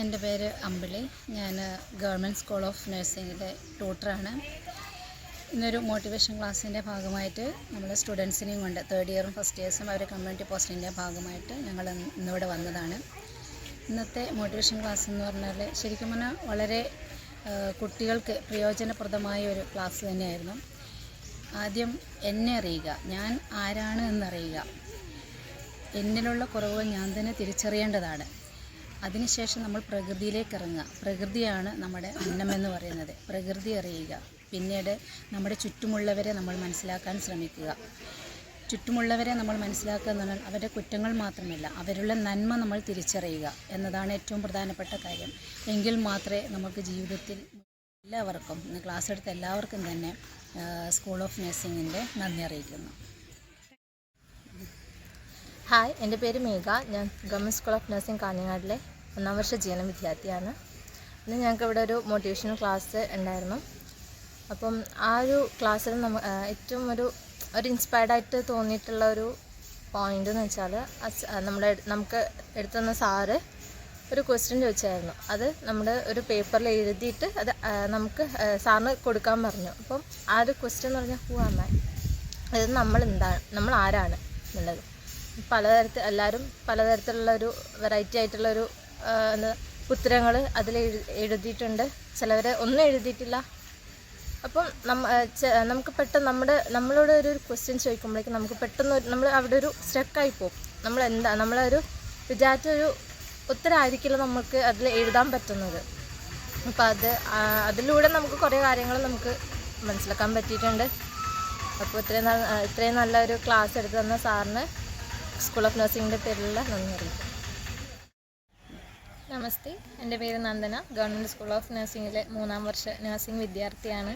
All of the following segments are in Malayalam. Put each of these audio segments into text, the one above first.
എൻ്റെ പേര് അമ്പിളി. ഞാൻ ഗവൺമെൻറ് സ്കൂൾ ഓഫ് നഴ്സിംഗിലെ ട്യൂട്ടറാണ്. ഇന്നൊരു മോട്ടിവേഷൻ ക്ലാസ്സിൻ്റെ ഭാഗമായിട്ട് നമ്മൾ സ്റ്റുഡൻസിനെയും കൊണ്ട് തേർഡ് ഇയറും ഫസ്റ്റ് ഇയേഴ്സും അവരെ കമ്മ്യൂണിറ്റി പോസ്റ്റിൻ്റെ ഭാഗമായിട്ട് ഞങ്ങൾ ഇന്നിവിടെ വന്നതാണ്. ഇന്നത്തെ മോട്ടിവേഷൻ ക്ലാസ് എന്ന് പറഞ്ഞാൽ ശരിക്കും പറഞ്ഞാൽ വളരെ കുട്ടികൾക്ക് പ്രയോജനപ്രദമായ ഒരു ക്ലാസ് തന്നെയായിരുന്നു. ആദ്യം എന്നെ അറിയുക, ഞാൻ ആരാണ് എന്നറിയുക, എന്നിലുള്ള കുറവുകൾ ഞാൻ തന്നെ തിരിച്ചറിയേണ്ടതാണ്. അതിനുശേഷം നമ്മൾ പ്രകൃതിയിലേക്ക് ഇറങ്ങുക. പ്രകൃതിയാണ് നമ്മുടെ അന്നമെന്ന് പറയുന്നത്. പ്രകൃതി അറിയുക. പിന്നീട് നമ്മുടെ ചുറ്റുമുള്ളവരെ നമ്മൾ മനസ്സിലാക്കാൻ ശ്രമിക്കുക. ചുറ്റുമുള്ളവരെ നമ്മൾ മനസ്സിലാക്കുക എന്ന് പറഞ്ഞാൽ അവരുടെ കുറ്റങ്ങൾ മാത്രമല്ല, അവരുടെ നന്മ നമ്മൾ തിരിച്ചറിയുക എന്നതാണ് ഏറ്റവും പ്രധാനപ്പെട്ട കാര്യം. എങ്കിൽ മാത്രമേ നമുക്ക് ജീവിതത്തിൽ എല്ലാവർക്കും, ഇന്ന് ക്ലാസ് എടുത്ത എല്ലാവർക്കും തന്നെ സ്കൂൾ ഓഫ് നഴ്സിംഗിൻ്റെ നന്ദി അറിയിക്കുന്നു. ഹായ്, എൻ്റെ പേര് മേഘ. ഞാൻ ഗവൺമെൻറ് സ്കൂൾ ഓഫ് നഴ്സിംഗ് കാഞ്ഞങ്ങാടിലെ 1ാം വർഷ ജീവനം വിദ്യാർത്ഥിയാണ്. ഇന്ന് ഞങ്ങൾക്ക് ഇവിടെ ഒരു മോട്ടിവേഷണൽ ക്ലാസ് ഉണ്ടായിരുന്നു. അപ്പം ആ ഒരു ക്ലാസ്സിൽ ഏറ്റവും ഒരു ഇൻസ്പയർഡായിട്ട് തോന്നിയിട്ടുള്ള ഒരു പോയിൻ്റ് എന്ന് വെച്ചാൽ നമുക്ക് എടുത്തു തന്ന സാറ് ഒരു ക്വസ്റ്റ്യൻ ചോദിച്ചായിരുന്നു. അത് നമ്മൾ ഒരു പേപ്പറിൽ എഴുതിയിട്ട് അത് നമുക്ക് സാറിന് കൊടുക്കാൻ പറഞ്ഞു. അപ്പം ആ ഒരു ക്വസ്റ്റ്യൻ എന്ന് പറഞ്ഞാൽ ഹൂ ആം ഐ, അതായത് നമ്മൾ ആരാണ് എന്നുള്ളത്. എല്ലാവരും പലതരത്തിലുള്ളൊരു വെറൈറ്റി ആയിട്ടുള്ളൊരു ഉത്തരങ്ങൾ അതിൽ എഴുതിയിട്ടുണ്ട്. ചിലവർ ഒന്നും എഴുതിയിട്ടില്ല. അപ്പം നമുക്ക് പെട്ടെന്ന് നമ്മളോട് ഒരു ക്വസ്റ്റ്യൻ ചോദിക്കുമ്പോഴേക്കും നമുക്ക് പെട്ടെന്ന് നമ്മൾ അവിടെ ഒരു സ്റ്റക്കായി പോകും. നമ്മളൊരു വിചാരിച്ചൊരു ഉത്തരമായിരിക്കില്ല നമുക്ക് അതിൽ എഴുതാൻ പറ്റുന്നത്. അപ്പം അതിലൂടെ നമുക്ക് കുറേ കാര്യങ്ങൾ നമുക്ക് മനസ്സിലാക്കാൻ പറ്റിയിട്ടുണ്ട്. അപ്പോൾ ഇത്രയും നല്ലൊരു ക്ലാസ് എടുത്ത് തന്ന സാറിന് സ്കൂൾ ഓഫ് നഴ്സിംഗിൻ്റെ പേരിലുള്ള നന്ദി അറിയിക്കും. നമസ്തേ, എൻ്റെ പേര് നന്ദന. ഗവൺമെൻറ് സ്കൂൾ ഓഫ് നഴ്സിംഗിലെ 3ാം വർഷ നഴ്സിംഗ് വിദ്യാർത്ഥിയാണ്.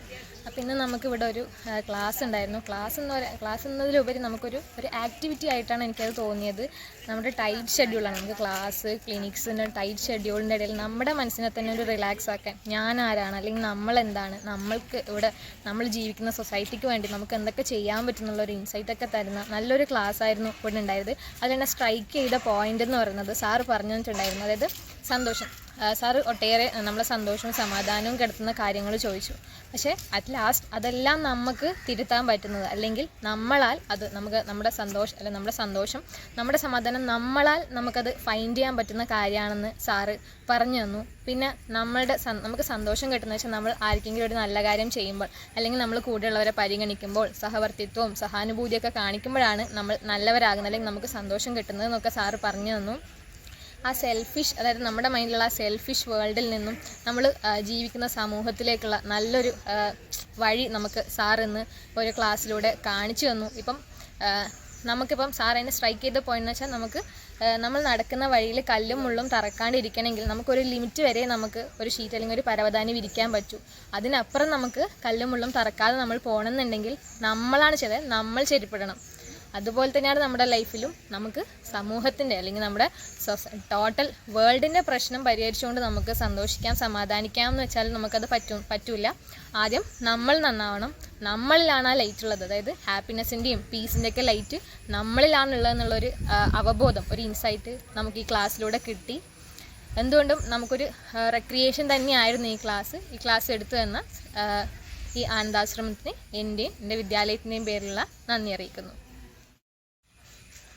അപ്പോൾ ഇന്ന് നമുക്കിവിടെ ഒരു ക്ലാസ് ഉണ്ടായിരുന്നു. ക്ലാസ് എന്നതിലുപരി നമുക്കൊരു ആക്ടിവിറ്റി ആയിട്ടാണ് എനിക്കത് തോന്നിയത്. നമ്മുടെ ടൈറ്റ് ഷെഡ്യൂളാണ്, നമുക്ക് ക്ലാസ് ക്ലിനിക്സിൻ്റെ ടൈറ്റ് ഷെഡ്യൂളിൻ്റെ ഇടയിൽ നമ്മുടെ മനസ്സിനെ തന്നെ ഒരു റിലാക്സ് ആക്കാൻ, ഞാൻ ആരാണ് അല്ലെങ്കിൽ നമ്മളെന്താണ്, നമ്മൾ ജീവിക്കുന്ന സൊസൈറ്റിക്ക് വേണ്ടി നമുക്ക് എന്തൊക്കെ ചെയ്യാൻ പറ്റുന്നുള്ളൊരു ഇൻസൈറ്റൊക്കെ തരുന്ന നല്ലൊരു ക്ലാസ് ആയിരുന്നു ഇവിടെ ഉണ്ടായത്. അതിനെ സ്ട്രൈക്ക് ചെയ്ത പോയിൻ്റ് എന്ന് പറയുന്നത് സാറ് പറഞ്ഞു തന്നിട്ടുണ്ടായിരുന്നു. അതായത് സന്തോഷം. സാറ് ഒട്ടേറെ നമ്മളെ സന്തോഷവും സമാധാനവും കെടുത്തുന്ന കാര്യങ്ങൾ ചോദിച്ചു. പക്ഷേ അറ്റ് ലാസ്റ്റ് അതെല്ലാം നമുക്ക് തിരുത്താൻ പറ്റുന്നത്, അല്ലെങ്കിൽ നമ്മളാൽ അത് നമ്മുടെ സന്തോഷം നമ്മുടെ സമാധാനം നമ്മളാൽ നമുക്കത് ഫൈൻഡ് ചെയ്യാൻ പറ്റുന്ന കാര്യമാണെന്ന് സാറ് പറഞ്ഞു തന്നു. പിന്നെ നമുക്ക് സന്തോഷം കിട്ടുന്ന വെച്ചാൽ നമ്മൾ ആർക്കെങ്കിലും ഒരു നല്ല കാര്യം ചെയ്യുമ്പോൾ, അല്ലെങ്കിൽ നമ്മൾ കൂടെയുള്ളവരെ പരിഗണിക്കുമ്പോൾ, സഹവർത്തിത്വവും സഹാനുഭൂതിയൊക്കെ കാണിക്കുമ്പോഴാണ് നമ്മൾ നല്ലവരാകുന്നത്, അല്ലെങ്കിൽ നമുക്ക് സന്തോഷം കിട്ടുന്നതെന്നൊക്കെ സാറ് പറഞ്ഞു തന്നു. ആ സെൽഫിഷ്, അതായത് നമ്മുടെ മൈൻഡിലുള്ള ആ സെൽഫിഷ് വേൾഡിൽ നിന്നും നമ്മൾ ജീവിക്കുന്ന സമൂഹത്തിലേക്കുള്ള നല്ലൊരു വഴി നമുക്ക് സാർ ഇന്ന് ഒരു ക്ലാസ്സിലൂടെ കാണിച്ചു തന്നു. നമുക്കിപ്പം സാർ അതിനെ സ്ട്രൈക്ക് ചെയ്ത പോയിന്റ് വെച്ചാൽ നമ്മൾ നടക്കുന്ന വഴിയിൽ കല്ലും മുള്ളും തറക്കാണ്ടിരിക്കണമെങ്കിൽ നമുക്കൊരു ലിമിറ്റ് വരെ നമുക്ക് ഒരു ഷീറ്റ് അല്ലെങ്കിൽ ഒരു പരവതാനി വിരിക്കാൻ പറ്റൂ. അതിനപ്പുറം നമുക്ക് കല്ലും മുള്ളും തറക്കാതെ നമ്മൾ പോകണമെന്നുണ്ടെങ്കിൽ നമ്മൾ ചെരുപ്പിടണം. അതുപോലെ തന്നെയാണ് നമ്മുടെ ലൈഫിലും നമുക്ക് സമൂഹത്തിൻ്റെ അല്ലെങ്കിൽ നമ്മുടെ ടോട്ടൽ വേൾഡിൻ്റെ പ്രശ്നം പരിഹരിച്ചുകൊണ്ട് നമുക്ക് സന്തോഷിക്കാം, സമാധാനിക്കാം എന്ന് വെച്ചാൽ നമുക്കത് പറ്റൂല. ആദ്യം നമ്മൾ നന്നാവണം. നമ്മളിലാണ് ആ ലൈറ്റ് ഉള്ളത്, അതായത് ഹാപ്പിനെസ്സിൻ്റെയും പീസിൻ്റെയൊക്കെ ലൈറ്റ് നമ്മളിലാണുള്ളതെന്നുള്ളൊരു അവബോധം, ഒരു ഇൻസൈറ്റ് നമുക്ക് ഈ ക്ലാസ്സിലൂടെ കിട്ടി. എന്തുകൊണ്ടും നമുക്കൊരു റെക്രിയേഷൻ തന്നെയായിരുന്നു ഈ ക്ലാസ് എടുത്തു തന്ന ഈ ആനന്ദാശ്രമത്തിന് എൻ്റെ വിദ്യാലയത്തിൻ്റെയും പേരിലുള്ള നന്ദി അറിയിക്കുന്നു.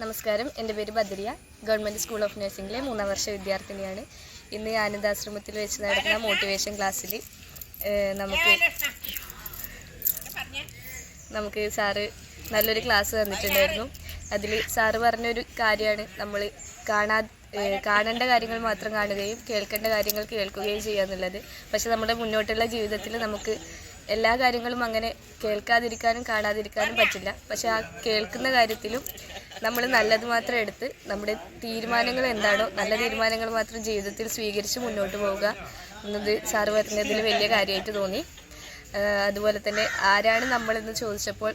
നമസ്കാരം, എൻ്റെ പേര് ബദരിയ. ഗവൺമെൻറ് സ്കൂൾ ഓഫ് നഴ്സിംഗിലെ 3ാം വർഷ വിദ്യാർത്ഥിനിയാണ്. ഇന്ന് ആനന്ദാശ്രമത്തിൽ വെച്ച് നടക്കുന്ന മോട്ടിവേഷൻ ക്ലാസ്സിൽ നമുക്ക് സാറ് നല്ലൊരു ക്ലാസ് തന്നിട്ടുണ്ടായിരുന്നു. അതിൽ സാറ് പറഞ്ഞൊരു കാര്യമാണ് നമ്മൾ കാണേണ്ട കാര്യങ്ങൾ മാത്രം കാണുകയും കേൾക്കേണ്ട കാര്യങ്ങൾ കേൾക്കുകയും ചെയ്യുക എന്നുള്ളത്. പക്ഷെ നമ്മുടെ മുന്നോട്ടുള്ള ജീവിതത്തിൽ നമുക്ക് എല്ലാ കാര്യങ്ങളും അങ്ങനെ കേൾക്കാതിരിക്കാനും കാണാതിരിക്കാനും പറ്റില്ല. പക്ഷെ ആ കേൾക്കുന്ന കാര്യത്തിലും നമ്മൾ നല്ലത് മാത്രം എടുത്ത് നമ്മുടെ തീരുമാനങ്ങൾ എന്താണോ നല്ല തീരുമാനങ്ങൾ മാത്രം ജീവിതത്തിൽ സ്വീകരിച്ച് മുന്നോട്ട് പോവുക എന്നത് സാറ് പറഞ്ഞതിൽ വലിയ കാര്യമായിട്ട് തോന്നി. അതുപോലെ തന്നെ ആരാണ് നമ്മളെന്ന് ചോദിച്ചപ്പോൾ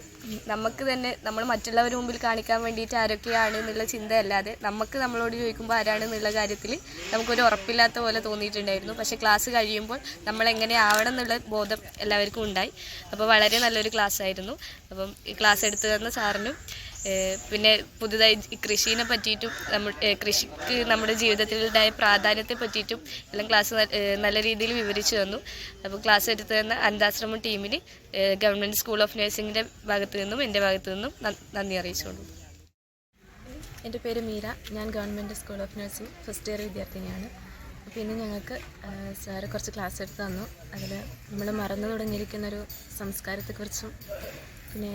നമുക്ക് തന്നെ നമ്മൾ മറ്റുള്ളവരുടെ മുമ്പിൽ കാണിക്കാൻ വേണ്ടിയിട്ട് ആരൊക്കെയാണ് എന്നുള്ള ചിന്തയല്ലാതെ നമുക്ക് നമ്മളോട് ചോദിക്കുമ്പോൾ ആരാണെന്നുള്ള കാര്യത്തിൽ നമുക്കൊരു ഉറപ്പില്ലാത്ത പോലെ തോന്നിയിട്ടുണ്ടായിരുന്നു. പക്ഷേ ക്ലാസ് കഴിയുമ്പോൾ നമ്മൾ എങ്ങനെ ആവണം എന്നുള്ള ബോധം എല്ലാവർക്കും ഉണ്ടായി. അപ്പോൾ വളരെ നല്ലൊരു ക്ലാസ് ആയിരുന്നു. അപ്പം ഈ ക്ലാസ് എടുത്തു തന്ന സാറിനും പിന്നെ പുതുതായി കൃഷിയെ പറ്റിയിട്ടും കൃഷിക്ക് നമ്മുടെ ജീവിതത്തിലുണ്ടായ പ്രാധാന്യത്തെ പറ്റിയിട്ടും എല്ലാം ക്ലാസ് നല്ല രീതിയിൽ വിവരിച്ചു തന്നു. അപ്പോൾ ക്ലാസ് എടുത്തു തന്ന അനാഥാശ്രമം ടീമിന് ഗവൺമെൻറ് സ്കൂൾ ഓഫ് നഴ്സിംഗിൻ്റെ ഭാഗത്തു നിന്നും എൻ്റെ ഭാഗത്തു നിന്നും നന്ദി അറിയിച്ചുകൊള്ളു. എൻ്റെ പേര് മീര. ഞാൻ government school of nursing first year വിദ്യാർത്ഥിനിയാണ്. അപ്പോൾ ഇന്ന് ഞങ്ങൾക്ക് സാറ് കുറച്ച് ക്ലാസ് എടുത്ത് തന്നു. അതിൽ നമ്മൾ മറന്നു തുടങ്ങിയിരിക്കുന്നൊരു സംസ്കാരത്തെക്കുറിച്ചും പിന്നെ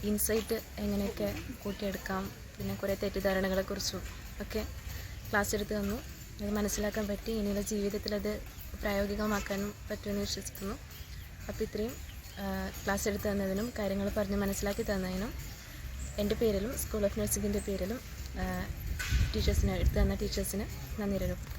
ഇൻസൈറ്റ് എങ്ങനെയൊക്കെ കൂട്ടിയെടുക്കാം, പിന്നെ കുറേ തെറ്റിദ്ധാരണകളെക്കുറിച്ചും ഒക്കെ ക്ലാസ് എടുത്ത് തന്നു. അത് മനസ്സിലാക്കാൻ പറ്റി. ഇനിയുള്ള ജീവിതത്തിൽ അത് പ്രായോഗികമാക്കാനും പറ്റുമെന്ന് വിശ്വസിക്കുന്നു. അപ്പോൾ ഇത്രയും ക്ലാസ് എടുത്ത് തന്നതിനും കാര്യങ്ങൾ പറഞ്ഞ് മനസ്സിലാക്കി തന്നതിനും എൻ്റെ പേരിലും സ്കൂൾ ഓഫ് നഴ്സിംഗിൻ്റെ പേരിലും എടുത്തു തന്ന ടീച്ചേഴ്സിന് നന്ദി രേഖപ്പെടുത്തുന്നു.